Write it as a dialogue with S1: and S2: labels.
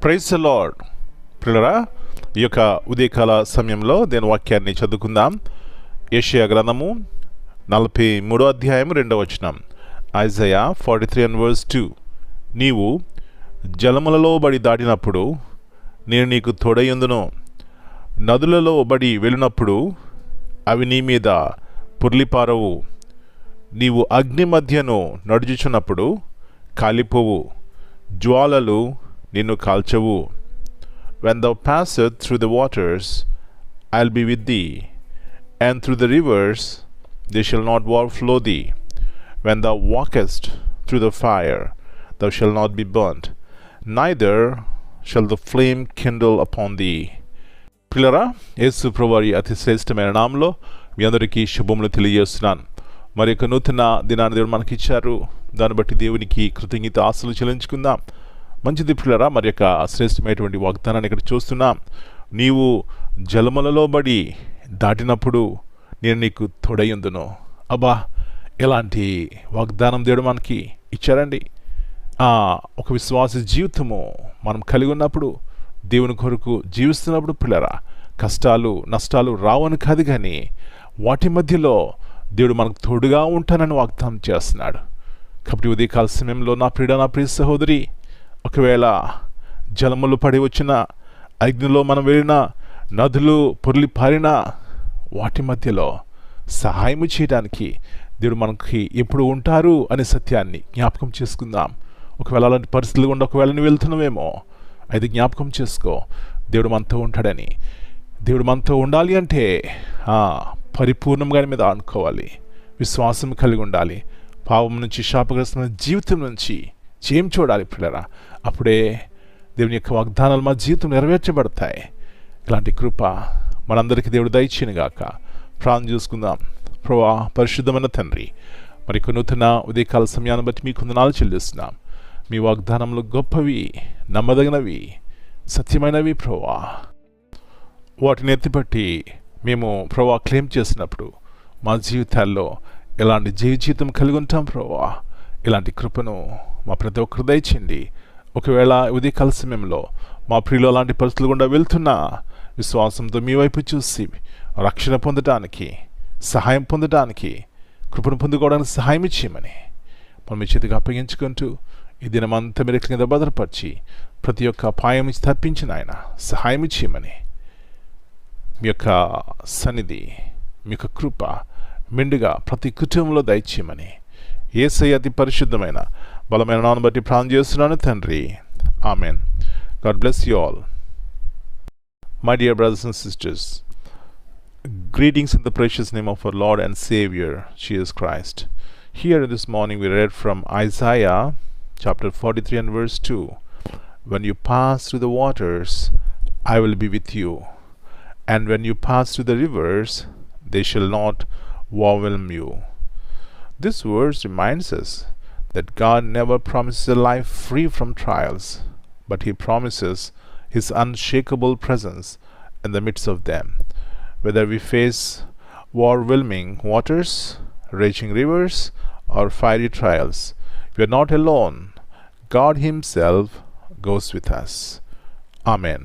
S1: Praise the lord. ప్రియులారా, ఈ యొక్క ఉదయకాల సమయంలో దేని వాక్యాన్ని చదువుకుందాం. యెషయా గ్రంథము 43వ అధ్యాయం 2వ వచనం. ఐజయా 43:2. నీవు జలములలో బడి దాటినప్పుడు నేను నీకు తోడయుందును, నదులలో బడి వెళ్ళినప్పుడు అవి నీ మీద పొర్లిపారవు, నీవు అగ్ని మధ్యను నడుచుచున్నప్పుడు కాలిపోవు, జ్వాలలు నిన్ను కాల్చవు. When thou passest through the waters, I'll be with thee, and through the rivers, they shall not overflow thee. When thou walkest through the fire, thou shalt not be burnt, neither shall the flame kindle upon thee. పిల్లరా, యేసు ప్రభువారి అతి శ్రేష్టమైన నామములో మీ అందరికీ శుభములు తెలియజేస్తున్నాను. మరి యొక్క నూతన దినాన్ని దేవుడు మనకి ఇచ్చారు. దాన్ని బట్టి దేవునికి కృతజ్ఞత ఆశలు చెల్లించుకుందాం. మంచిది పిల్లరా, మరి యొక్క శ్రేష్టమైనటువంటి వాగ్దానాన్ని ఇక్కడ చూస్తున్నాం. నీవు జలములలో బడి దాటినప్పుడు నేను నీకు తోడయ్యుందును. అబ్బా, ఎలాంటి వాగ్దానం దేవుడు మనకి ఇచ్చారండి. ఒక విశ్వాస జీవితము మనం కలిగి ఉన్నప్పుడు, దేవుని కొరకు జీవిస్తున్నప్పుడు పిల్లరా, కష్టాలు నష్టాలు రావని కాదు, కానీ వాటి మధ్యలో దేవుడు మనకు తోడుగా ఉంటానని వాగ్దానం చేస్తున్నాడు. కాబట్టి ఉదయకాల సమయంలో నా ప్రియ సహోదరి, ఒకవేళ జలములు పడి వచ్చిన, అగ్నిలో మనం వెళ్ళిన, నదులు పొర్లి పారిన, వాటి మధ్యలో సహాయం చేయడానికి దేవుడు మనకి ఎప్పుడు ఉంటారు అనే సత్యాన్ని జ్ఞాపకం చేసుకుందాం. ఒకవేళ అలాంటి పరిస్థితులు గుండా ఒకవేళ నువ్వు వెళ్తున్నావేమో, అయితే జ్ఞాపకం చేసుకో, దేవుడు మనతో ఉంటాడని. దేవుడు మనతో ఉండాలి అంటే పరిపూర్ణంగా మీద ఆనుకోవాలి, విశ్వాసం కలిగి ఉండాలి, పాపం నుంచి శాపగ్రస్తమైన జీవితం నుంచి చేయం చూడాలి పిల్లరా. అప్పుడే దేవుని యొక్క వాగ్దానాలు మా జీవితం నెరవేర్చబడతాయి. ఇలాంటి కృప మనందరికీ దేవుడు దయచేయనుగాక. ప్రార్థన చేసుకుందాం. ప్రభువా, పరిశుద్ధమైన తండ్రి, మరి నూతన ఉదయకాల సమయాన్ని బట్టి మీకు వందనాలు చెల్లిస్తున్నాం. మీ వాగ్దానములు గొప్పవి, నమ్మదగినవి, సత్యమైనవి ప్రభువా. వాటిని ఎత్తిపట్టి మేము ప్రభువా క్లెయిమ్ చేసినప్పుడు మా జీవితాల్లో ఎలాంటి జీవితం కలిగి ఉంటాం ప్రభువా. ఇలాంటి కృపను మా ప్రతి ఒక్కరు దయచేయండి. ఒకవేళ ఉదయకాల సమయంలో మా ప్రియులు అలాంటి పరిస్థితులు గుండా వెళ్తున్నా, విశ్వాసంతో మీ వైపు చూసి రక్షణ పొందడానికి, సహాయం పొందడానికి, కృపను పొందుకోవడానికి సహాయం ఇచ్చేయమని మనం మీ చేతికి అప్పగించుకుంటూ ఈ దినమంతా మీరు కింద భద్రపరిచి ప్రతి ఒక్క అపాయం ఇచ్చి తప్పించిన ఆయన సహాయం ఇచ్చేయమని, మీ యొక్క సన్నిధి, మీ యొక్క కృప మెండుగా ప్రతి కుటుంబంలో దయచేయమని యేసయ్య అతి పరిశుద్ధమైన బలమైన నామమును బట్టి ప్రార్థన చేస్తున్నాను తండ్రి. Amen. God bless you all. My dear brothers and sisters, greetings in the precious name of our Lord and Savior, Jesus Christ. Here this morning we read from Isaiah chapter 43 and verse 2. When you pass through the waters, I will be with you. And when you pass through the rivers, they shall not overwhelm you. This verse reminds us that God never promises a life free from trials, but He promises His unshakable presence in the midst of them. Whether we face overwhelming waters, raging rivers, or fiery trials, we are not alone. God Himself goes with us. Amen.